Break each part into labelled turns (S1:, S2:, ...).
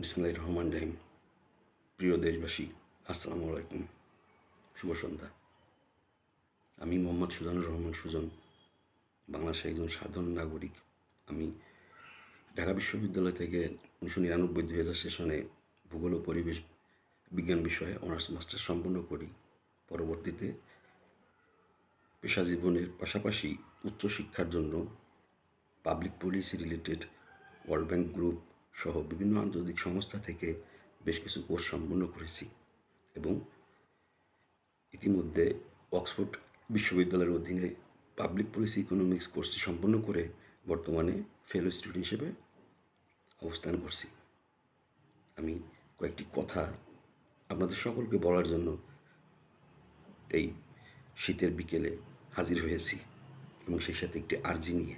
S1: বিসমিল্লাহির রহমানির রহিম। প্রিয় দেশবাসী, আসসালামু আলাইকুম। শুভ সন্ধ্যা। আমি মোহাম্মদ সুজানুর রহমান সুজন, বাংলাদেশের একজন সাধারণ নাগরিক। আমি ঢাকা বিশ্ববিদ্যালয় থেকে 1999-2000 সেশনে ভূগোল ও পরিবেশ বিজ্ঞান বিষয়ে অনার্স মাস্টার্স সম্পন্ন করি। পরবর্তীতে পেশা জীবনের পাশাপাশি উচ্চশিক্ষার জন্য public policy related world bank group সহ বিভিন্ন আন্তর্জাতিক সংস্থা থেকে বেশ কিছু কোর্স সম্পন্ন করেছি এবং ইতিমধ্যে অক্সফোর্ড বিশ্ববিদ্যালয়ের অধীনে পাবলিক পলিসি ইকোনমিক্স কোর্সটি সম্পন্ন করে বর্তমানে ফেলো স্টুডেন্ট হিসেবে অবস্থান করছি। আমি কয়েকটি কথা আপনাদের সকলকে বলার জন্য এই শীতের বিকেলে হাজির হয়েছি এবং সেই সাথে একটি আর্জি নিয়ে।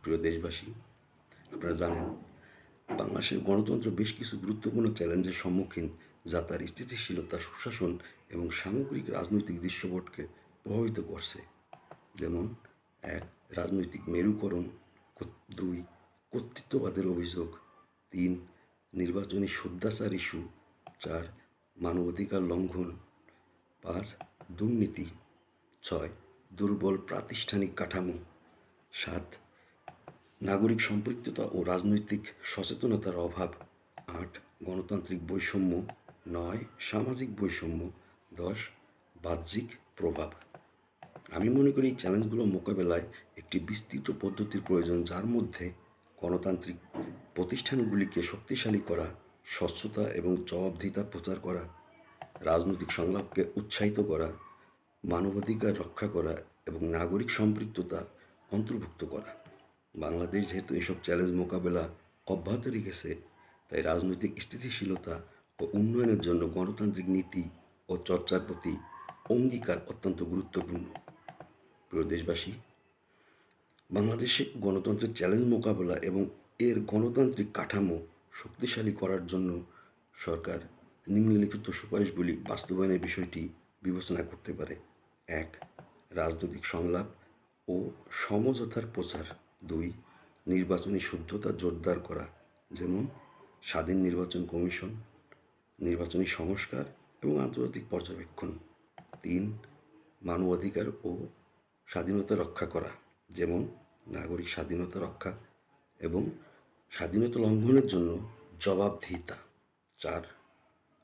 S1: প্রিয় দেশবাসী, আপনারা জানেন বাংলাদেশের গণতন্ত্র বেশ কিছু গুরুত্বপূর্ণ চ্যালেঞ্জের সম্মুখীন, যা তার স্থিতিশীলতা, সুশাসন এবং সামগ্রিক রাজনৈতিক দৃশ্যপটকে প্রভাবিত করছে। যেমন ১. রাজনৈতিক মেরুকরণ, ২. কর্তৃত্ববাদের অভিযোগ, ৩. নির্বাচনী শুদ্ধাচার ইস্যু, ৪. মানবাধিকার লঙ্ঘন, ৫. দুর্নীতি, ৬. দুর্বল প্রাতিষ্ঠানিক কাঠামো, ৭. নাগরিক সম্পৃক্ততা ও রাজনৈতিক সচেতনতার অভাব, ৮. গণতান্ত্রিক বৈষম্য, ৯. সামাজিক বৈষম্য, ১০. বাহ্যিক প্রভাব। আমি মনে করি এই চ্যালেঞ্জগুলো মোকাবেলায় একটি বিস্তৃত পদ্ধতির প্রয়োজন, যার মধ্যে গণতান্ত্রিক প্রতিষ্ঠানগুলিকে শক্তিশালী করা, স্বচ্ছতা এবং জবাবদিহিতা প্রচার করা, রাজনৈতিক সংলাপকে উৎসাহিত করা, মানবাধিকার রক্ষা করা এবং নাগরিক সম্পৃক্ততা অন্তর্ভুক্ত করা। বাংলাদেশ যেহেতু এসব চ্যালেঞ্জ মোকাবেলা অব্যাহত রেখেছে, তাই রাজনৈতিক স্থিতিশীলতা ও উন্নয়নের জন্য গণতান্ত্রিক নীতি ও চর্চার প্রতি অঙ্গীকার অত্যন্ত গুরুত্বপূর্ণ। প্রিয় দেশবাসী, বাংলাদেশে গণতন্ত্রের চ্যালেঞ্জ মোকাবেলা এবং এর গণতান্ত্রিক কাঠামো শক্তিশালী করার জন্য সরকার নিম্নলিখিত সুপারিশগুলি বাস্তবায়নের বিষয়টি বিবেচনা করতে পারে। ১. রাজনৈতিক সংলাপ ও সমঝোতার প্রচার। ২. নির্বাচনী শুদ্ধতা জোরদার করা, যেমন স্বাধীন নির্বাচন কমিশন, নির্বাচনী সংস্কার এবং আন্তর্জাতিক পর্যবেক্ষণ। ৩. মানবাধিকার ও স্বাধীনতা রক্ষা করা, যেমন নাগরিক স্বাধীনতা রক্ষা এবং স্বাধীনতা লঙ্ঘনের জন্য জবাবদিহিতা। ৪.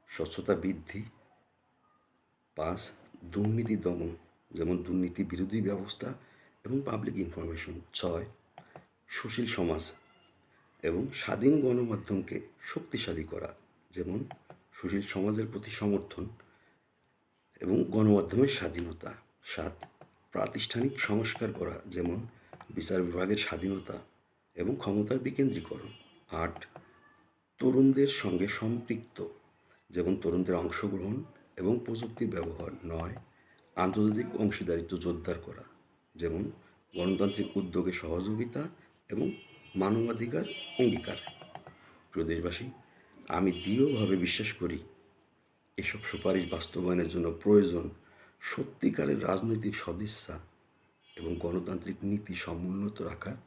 S1: স্বচ্ছতা বৃদ্ধি। ৫. দুর্নীতি দমন, যেমন দুর্নীতি বিরোধী ব্যবস্থা এবং পাবলিক ইনফরমেশন। ৬. সুশীল সমাজ এবং স্বাধীন গণমাধ্যমকে শক্তিশালী করা, যেমন সুশীল সমাজের প্রতি সমর্থন এবং গণমাধ্যমের স্বাধীনতা। ৭. প্রাতিষ্ঠানিক সংস্কার করা, যেমন বিচার বিভাগের স্বাধীনতা এবং ক্ষমতার বিকেন্দ্রীকরণ। ৮. তরুণদের সঙ্গে সম্পৃক্ত, যেমন তরুণদের অংশগ্রহণ এবং প্রযুক্তির ব্যবহার। ৯. আন্তর্জাতিক অংশীদারিত্ব জোরদার করা, যেমন গণতান্ত্রিক উদ্যোগে সহযোগিতা এবং মানবাধিকার অঙ্গীকার। প্রিয় দেশবাসী, আমি দৃঢ়ভাবে বিশ্বাস করি এসব সুপারিশ বাস্তবায়নের জন্য প্রয়োজন সত্যিকারের রাজনৈতিক সদিচ্ছা এবং গণতান্ত্রিক নীতি সমুন্নত রাখার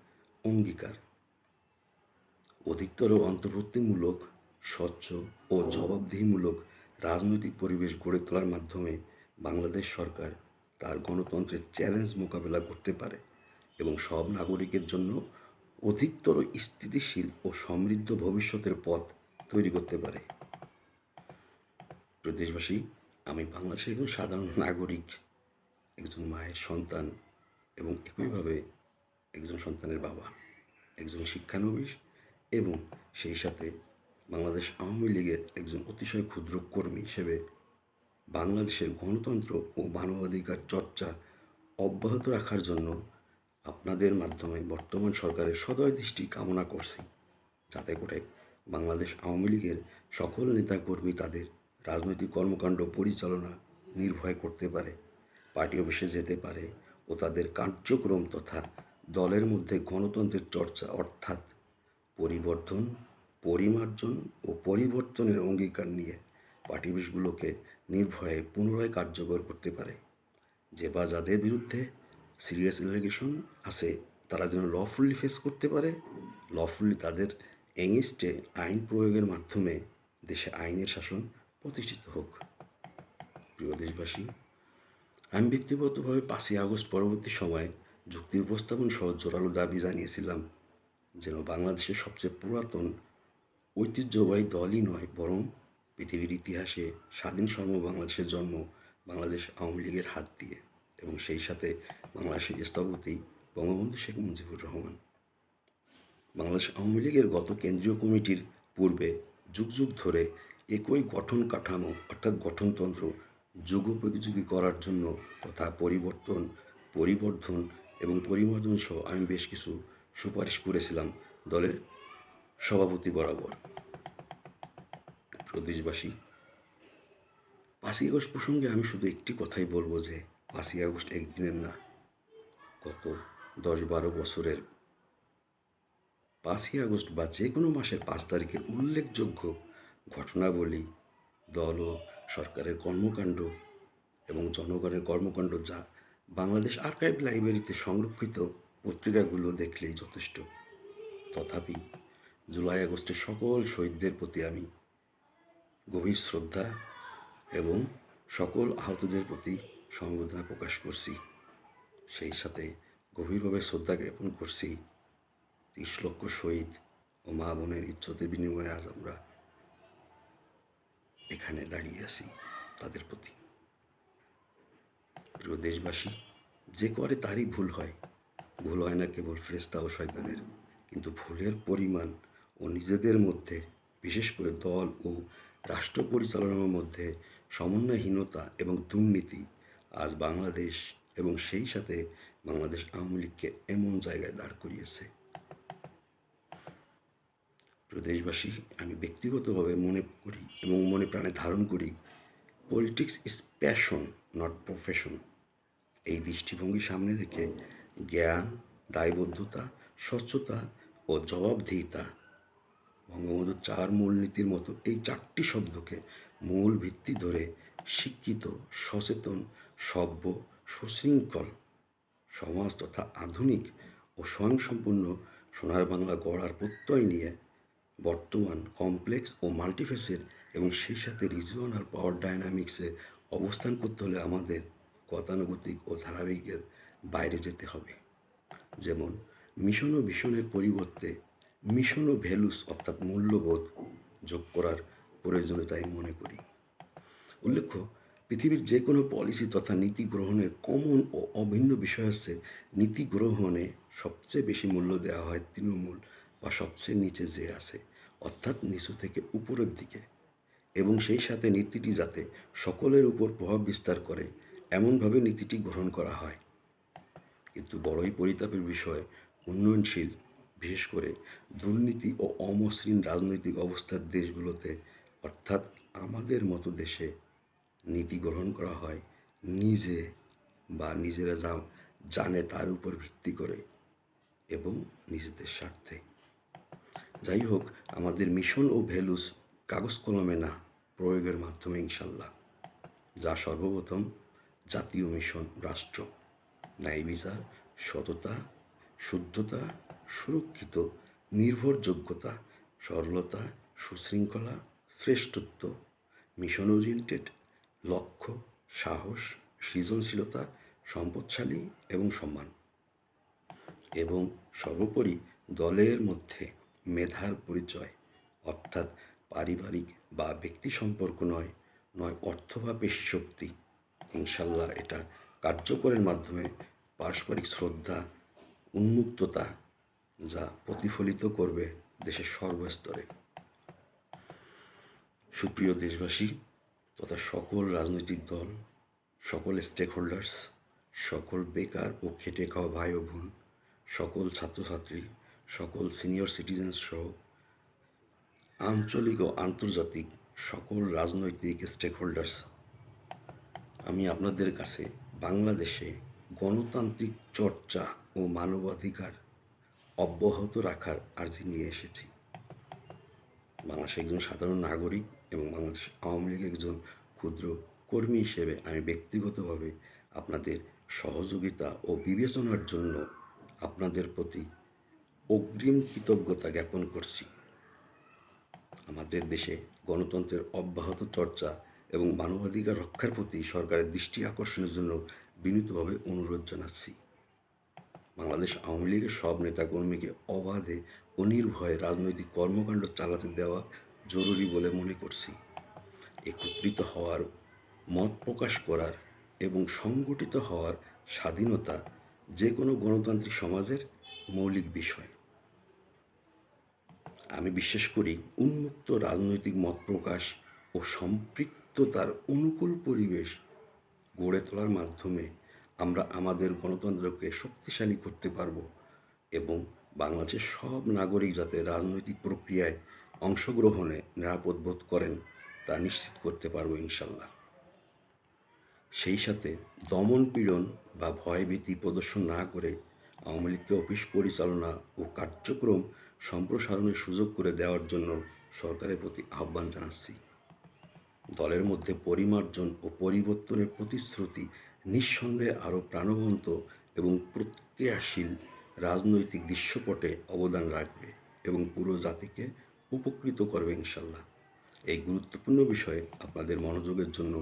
S1: অঙ্গীকার। অধিকতর অন্তর্ভুক্তিমূলক, স্বচ্ছ ও জবাবদিহিমূলক রাজনৈতিক পরিবেশ গড়ে তোলার মাধ্যমে বাংলাদেশ সরকার তার গণতন্ত্রের চ্যালেঞ্জ মোকাবেলা করতে পারে এবং সব নাগরিকের জন্য অধিকতর স্থিতিশীল ও সমৃদ্ধ ভবিষ্যতের পথ তৈরি করতে পারে। প্রিয় দেশবাসী, আমি বাংলাদেশের একজন সাধারণ নাগরিক, একজন মায়ের সন্তান এবং একইভাবে একজন সন্তানের বাবা, একজন শিক্ষানবিশ এবং সেই সাথে বাংলাদেশ আওয়ামী লীগের একজন অতিশয় ক্ষুদ্র কর্মী হিসেবে বাংলাদেশের গণতন্ত্র ও মানবাধিকার চর্চা অব্যাহত রাখার জন্য আপনাদের মাধ্যমে বর্তমান সরকারের সদয় দৃষ্টি কামনা করছি, যাতে করে বাংলাদেশ আওয়ামী লীগের সকল নেতাকর্মী তাদের রাজনৈতিক কর্মকাণ্ড পরিচালনা নির্ভয় করতে পারে, পার্টি অফিসে যেতে পারে ও তাদের কার্যক্রম তথা দলের মধ্যে গণতন্ত্রের চর্চা অর্থাৎ পরিবর্ধন, পরিমার্জন ও পরিবর্তনের অঙ্গীকার নিয়ে পার্টি অফিসগুলোকে নির্ভয়ে পুনরায় কার্যকর করতে পারে। যে বা যাদের বিরুদ্ধে সিরিয়াস এলিগেশন আছে তারা যেন লফুলি ফেস করতে পারে, লফুলি তাদের এগেইনস্টে আইন প্রয়োগের মাধ্যমে দেশে আইনের শাসন প্রতিষ্ঠিত হোক। প্রিয় দেশবাসী, আমি ব্যক্তিগতভাবে 5ই আগস্ট পরবর্তী সময়ে যুক্তি উপস্থাপন সহ জোরালো দাবি জানিয়েছিলাম যেন বাংলাদেশের সবচেয়ে পুরাতন ঐতিহ্যবাহী দলই নয়, বরং পৃথিবীর ইতিহাসে স্বাধীন বাংলাদেশের জন্ম বাংলাদেশ আওয়ামী লীগের হাত দিয়ে, এবং সেই সাথে বাংলাদেশের স্থপতি বঙ্গবন্ধু শেখ মুজিবুর রহমান। বাংলাদেশ আওয়ামী লীগের গত কেন্দ্রীয় কমিটির পূর্বে যুগ যুগ ধরে একই গঠন কাঠামো অর্থাৎ গঠনতন্ত্র যুগোপযোগী করার জন্য তথা পরিবর্ধন এবং পরিমার্জন সহ আমি বেশ কিছু সুপারিশ করেছিলাম দলের সভাপতি বরাবর। প্রদেশবাসী, 5ই আগস্ট প্রসঙ্গে আমি শুধু একটি কথাই বলবো যে 5ই আগস্ট একদিনের না, গত 10-12 বছরের 5ই আগস্ট বা যে কোনো মাসের 5 তারিখের উল্লেখযোগ্য ঘটনাবলী, দল ও সরকারের কর্মকাণ্ড এবং জনগণের কর্মকাণ্ড যা বাংলাদেশ আর্কাইভ লাইব্রেরিতে সংরক্ষিত পত্রিকাগুলো দেখলেই যথেষ্ট। তথাপি জুলাই আগস্টের সকল শহীদদের প্রতি আমি গভীর শ্রদ্ধা এবং সকল আহতদের প্রতি সমবেদনা প্রকাশ করছি। সেই সাথে গভীরভাবে শ্রদ্ধা জ্ঞাপন করছি 30 লক্ষ শহীদ ও মা বোনের ইজ্জতের বিনিময়ে আজ আমরা এখানে দাঁড়িয়ে আছি তাদের প্রতি। প্রিয় দেশবাসী, যে করে তারই ভুল হয় না কেবল ফেরেশতা ও শয়তানের, কিন্তু ভুলের পরিমাণ ও নিজেদের মধ্যে, বিশেষ করে দল ও রাষ্ট্র পরিচালনার মধ্যে সমন্বয়হীনতা এবং দুর্নীতি আজ বাংলাদেশ এবং সেই সাথে বাংলাদেশ আওয়ামী লীগকে এমন জায়গায় দাঁড় করিয়েছে। প্রিয় দেশবাসী, আমি ব্যক্তিগতভাবে মনে করি এবং মনে প্রাণে ধারণ করি, politics is passion not profession. এই দৃষ্টিভঙ্গি সামনে রেখে জ্ঞান, দায়বদ্ধতা, স্বচ্ছতা ও জবাবদিহিতা, বঙ্গবন্ধুর 4 মূলনীতির মতো এই 4টি শব্দকে মূল ভিত্তি ধরে শিক্ষিত, সচেতন, সভ্য, সুশৃঙ্খল সমাজ তথা আধুনিক ও স্বয়ংসম্পূর্ণ সোনার বাংলা গড়ার প্রত্যয় নিয়ে বর্তমান কমপ্লেক্স ও মাল্টিফেসের এবং সেই সাথে রিজিওনাল পাওয়ার ডায়নামিক্সে অবস্থান করতে হলে আমাদের গতানুগতিক ও ধারাবাহিকের বাইরে যেতে হবে। যেমন মিশন ও ভিশনের পরিবর্তে মিশন ও ভ্যালুস অর্থাৎ মূল্যবোধ যোগ করার প্রয়োজনীয়তা আমি মনে করি। উল্লেখ্য, পৃথিবীর যে কোনো পলিসি তথা নীতি গ্রহণের কমন ও অভিন্ন বিষয় হচ্ছে নীতি গ্রহণে সবচেয়ে বেশি মূল্য দেওয়া হয় তৃণমূল বা সবচেয়ে নিচে যে আছে, অর্থাৎ নিচু থেকে উপরের দিকে, এবং সেই সাথে নীতিটি যাতে সকলের উপর প্রভাব বিস্তার করে এমনভাবে নীতিটি গ্রহণ করা হয়। কিন্তু বড়ই পরিতাপের বিষয়, উন্নয়নশীল বিশেষ করে দুর্নীতি ও অমসৃণ রাজনৈতিক অবস্থার দেশগুলোতে অর্থাৎ আমাদের মতো দেশে নীতি গ্রহণ করা হয় নিজে বা নিজেরা যা জানে তার উপর ভিত্তি করে এবং নিজেদের স্বার্থে। যাই হোক, আমাদের মিশন ও ভ্যালুস কাগজ কলমে না, প্রয়োগের মাধ্যমে ইনশাল্লাহ, যা সর্বপ্রথম জাতীয় মিশন রাষ্ট্র, ন্যায় বিচার, সততা, শুদ্ধতা, সুরক্ষিত, নির্ভরযোগ্যতা, সরলতা, সুশৃঙ্খলা, শ্রেষ্ঠত্ব, মিশন ওরিয়েন্টেড, লক্ষ্য, সাহস, সৃজনশীলতা, সম্পদশালী এবং সম্মান, এবং সর্বোপরি দলের মধ্যে মেধার পরিচয়, অর্থাৎ পারিবারিক বা ব্যক্তি সম্পর্ক নয় অর্থ বা পেশি শক্তি। ইনশাল্লাহ এটা কার্যকরের মাধ্যমে পারস্পরিক শ্রদ্ধা, উন্মুক্ততা, যা প্রতিফলিত করবে দেশের সর্বস্তরে। সুপ্রিয় দেশবাসী তথা সকল রাজনৈতিক দল, সকল স্টেক হোল্ডার্স, সকল বেকার ও খেটে খাওয়া ভাই ও বোন, সকল ছাত্রছাত্রী, সকল সিনিয়র সিটিজেন্স সহ আঞ্চলিক ও আন্তর্জাতিক সকল রাজনৈতিক স্টেক হোল্ডার্স, আমি আপনাদের কাছে বাংলাদেশে গণতান্ত্রিক চর্চা ও মানবাধিকার অব্যাহত রাখার আর্জি নিয়ে এসেছি। বাংলাদেশের একজন সাধারণ নাগরিক এবং বাংলাদেশ আওয়ামী লীগের একজন ক্ষুদ্র কর্মী হিসেবে আমি ব্যক্তিগতভাবে আপনাদের সহযোগিতা ও বিবেচনার জন্য আপনাদের প্রতি অগ্রিম কৃতজ্ঞতা জ্ঞাপন করছি। আমাদের দেশে গণতন্ত্রের অব্যাহত চর্চা এবং মানবাধিকার রক্ষার প্রতি সরকারের দৃষ্টি আকর্ষণের জন্য বিনীতভাবে অনুরোধ জানাচ্ছি। বাংলাদেশ আওয়ামী লীগের সব নেতাকর্মীকে অবাধে ও নির্ভয়ে রাজনৈতিক কর্মকাণ্ড চালাতে দেওয়া জরুরি বলে মনে করছি। একত্রিত হওয়ার, মত প্রকাশ করার এবং সংগঠিত হওয়ার স্বাধীনতা যে কোনো গণতান্ত্রিক সমাজের মৌলিক বিষয়। আমি বিশ্বাস করি উন্মুক্ত রাজনৈতিক মত প্রকাশ ও সম্পৃক্ততার অনুকূল পরিবেশ গড়ে তোলার মাধ্যমে আমরা আমাদের গণতন্ত্রকে শক্তিশালী করতে পারব এবং বাংলাদেশের সব নাগরিক যাতে রাজনৈতিক প্রক্রিয়ায় অংশগ্রহণে নিরাপদ বোধ করেন তা নিশ্চিত করতে পারব ইনশাল্লাহ। সেই সাথে দমন পীড়ন বা ভয়ভীতি প্রদর্শন না করে আওয়ামী লীগকে অফিস পরিচালনা ও কার্যক্রম সম্প্রসারণের সুযোগ করে দেওয়ার জন্য সরকারের প্রতি আহ্বান জানাচ্ছি। দলের মধ্যে পরিমার্জন ও পরিবর্তনের প্রতিশ্রুতি নিঃসন্দেহে আরও প্রাণবন্ত এবং প্রতিক্রিয়াশীল রাজনৈতিক দৃশ্যপটে অবদান রাখবে এবং পুরো জাতিকে উপকৃত করবে ইনশাল্লাহ। এই গুরুত্বপূর্ণ বিষয়ে আপনাদের মনোযোগের জন্য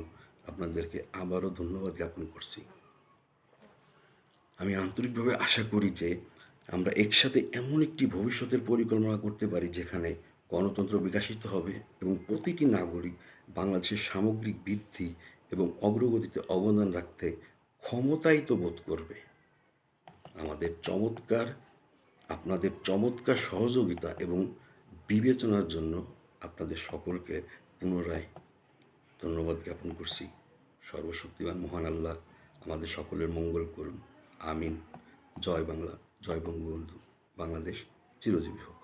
S1: আপনাদেরকে আবারও ধন্যবাদ জ্ঞাপন করছি। আমি আন্তরিকভাবে আশা করি যে আমরা একসাথে এমন একটি ভবিষ্যতের পরিকল্পনা করতে পারি যেখানে গণতন্ত্র বিকশিত হবে এবং প্রতিটি নাগরিক বাংলাদেশের সামগ্রিক বৃদ্ধি এবং অগ্রগতিতে অবদান রাখতে ক্ষমতায়িত বোধ করবে। আপনাদের চমৎকার সহযোগিতা এবং বিবেচনার জন্য আপনাদের সকলকে পুনরায় ধন্যবাদ জ্ঞাপন করছি। সর্বশক্তিমান মহান আল্লাহ আমাদের সকলের মঙ্গল করুন। আমিন। জয় বাংলা, জয় বঙ্গবন্ধু। বাংলাদেশ চিরজীবী হোক।